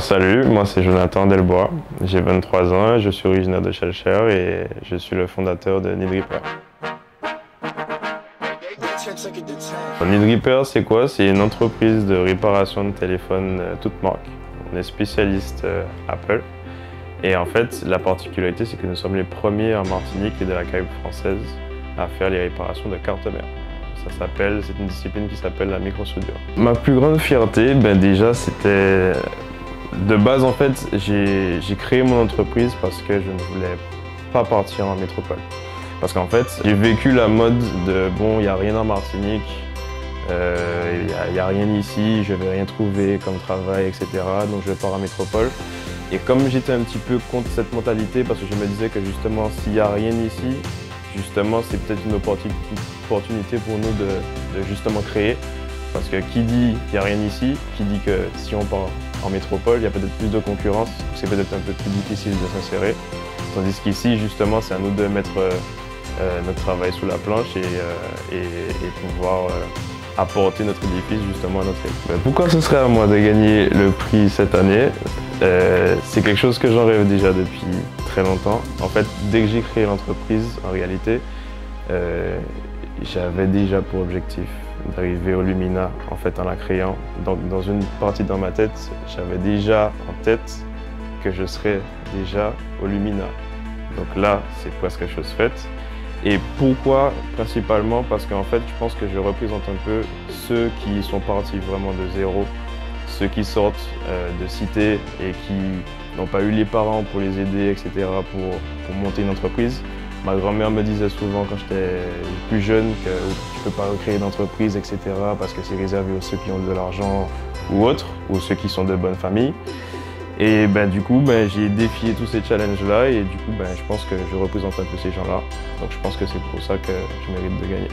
Salut, moi c'est Jonathan Delbois, j'ai 23 ans, je suis originaire de Schœlcher et je suis le fondateur de Need Repair. Need Repair c'est quoi? C'est une entreprise de réparation de téléphones toutes marques. On est spécialiste Apple et en fait la particularité c'est que nous sommes les premiers en Martinique et de la Caraïbe française à faire les réparations de cartes mères. C'est une discipline qui s'appelle la microsoudure. Ma plus grande fierté, déjà c'était... De base en fait, j'ai créé mon entreprise parce que je ne voulais pas partir en métropole. Parce qu'en fait, j'ai vécu la mode de bon, il n'y a rien en Martinique, il n'y a rien ici, je vais rien trouver comme travail, etc. Donc je pars en métropole. Et comme j'étais un petit peu contre cette mentalité, parce que je me disais que justement, s'il n'y a rien ici, justement, c'est peut-être une opportunité pour nous de justement créer. Parce que qui dit qu'il n'y a rien ici, qui dit que si on part en métropole, il y a peut-être plus de concurrence, c'est peut-être un peu plus difficile de s'insérer. Tandis qu'ici, justement, c'est à nous de mettre notre travail sous la planche et pouvoir apporter notre édifice justement à notre équipe. Pourquoi ce serait à moi de gagner le prix cette année? C'est quelque chose que j'en rêve déjà depuis très longtemps. En fait, dès que j'ai créé l'entreprise, en réalité, j'avais déjà pour objectif d'arriver au Lumina en fait en la créant. Donc dans une partie dans ma tête, j'avais déjà en tête que je serais déjà au Lumina. Donc là, c'est presque chose faite. Et pourquoi? Principalement parce qu'en fait, je pense que je représente un peu ceux qui sont partis vraiment de zéro, ceux qui sortent de cité et qui n'ont pas eu les parents pour les aider, etc. pour monter une entreprise. Ma grand-mère me disait souvent quand j'étais plus jeune que tu ne peux pas créer d'entreprise, etc. parce que c'est réservé aux ceux qui ont de l'argent ou autres, ou ceux qui sont de bonnes familles. Et du coup, j'ai défié tous ces challenges-là et du coup, je pense que je représente un peu ces gens-là. Donc je pense que c'est pour ça que je mérite de gagner.